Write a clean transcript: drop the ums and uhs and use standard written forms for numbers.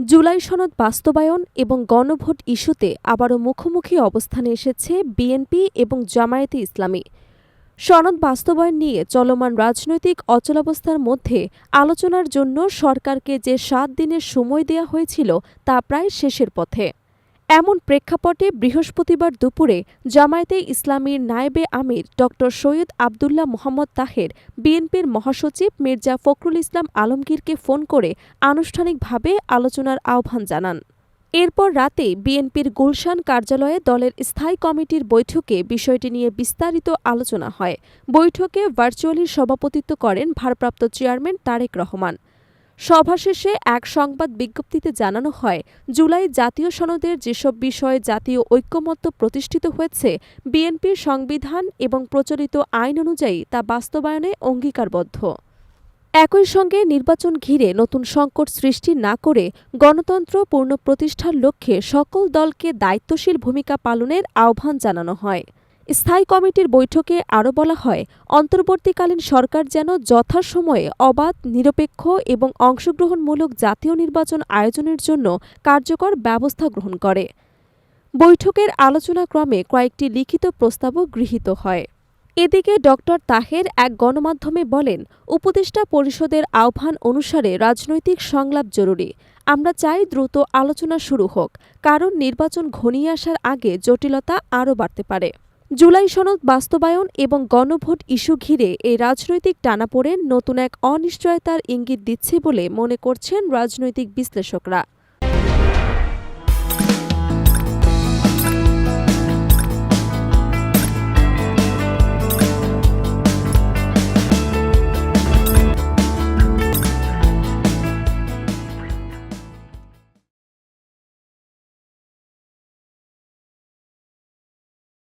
জুলাই সনদ বাস্তবায়ন এবং গণভোট ইস্যুতে আবারও মুখোমুখি অবস্থানে এসেছে বিএনপি এবং জামায়াতে ইসলামী। সনদ বাস্তবায়ন নিয়ে চলমান রাজনৈতিক অচলাবস্থার মধ্যে আলোচনার জন্য সরকারকে যে ৭ দিনের সময় দেয়া হয়েছিল তা প্রায় শেষের পথে। এমন প্রেক্ষাপটে বৃহস্পতিবার দুপুরে জামায়াতে ইসলামীর নায়েবে আমির ড. সৈয়দ আবদুল্লাহ মোহাম্মদ তাহের বিএনপির মহাসচিব মির্জা ফখরুল ইসলাম আলমগীরকে ফোন করে আনুষ্ঠানিকভাবে আলোচনার আহ্বান জানান। এরপর রাতে বিএনপির গুলশান কার্যালয়ে দলের স্থায়ী কমিটির বৈঠকে বিষয়টি নিয়ে বিস্তারিত আলোচনা হয়। বৈঠকে ভার্চুয়ালি সভাপতিত্ব করেন ভারপ্রাপ্ত চেয়ারম্যান তারেক রহমান। সভা শেষে এক সংবাদ বিজ্ঞপ্তিতে জানানো হয়, জুলাই জাতীয় সনদের যেসব বিষয়ে জাতীয় ঐকমত্য প্রতিষ্ঠিত হয়েছে, বিএনপির সংবিধান এবং প্রচলিত আইন অনুযায়ী তা বাস্তবায়নে অঙ্গীকারবদ্ধ। একই সঙ্গে নির্বাচন ঘিরে নতুন সংকট সৃষ্টি না করে গণতন্ত্র পুনঃপ্রতিষ্ঠার লক্ষ্যে সকল দলকে দায়িত্বশীল ভূমিকা পালনের আহ্বান জানানো হয়। স্থায়ী কমিটির বৈঠকে আরও বলা হয়, অন্তর্বর্তীকালীন সরকার যেন যথাসময়ে অবাধ, নিরপেক্ষ এবং অংশগ্রহণমূলক জাতীয় নির্বাচন আয়োজনের জন্য কার্যকর ব্যবস্থা গ্রহণ করে। বৈঠকের আলোচনাক্রমে কয়েকটি লিখিত প্রস্তাবও গৃহীত হয়। এদিকে ড. তাহের এক গণমাধ্যমে বলেন, উপদেষ্টা পরিষদের আহ্বান অনুসারে রাজনৈতিক সংলাপ জরুরি। আমরা চাই দ্রুত আলোচনা শুরু হোক, কারণ নির্বাচন ঘনিয়ে আসার আগে জটিলতা আরও বাড়তে পারে। জুলাই সনদ বাস্তবায়ন এবং গণভোট ইস্যু ঘিরে এই রাজনৈতিক টানাপোড়েন নতুন এক অনিশ্চয়তার ইঙ্গিত দিচ্ছে বলে মনে করছেন রাজনৈতিক বিশ্লেষকরা।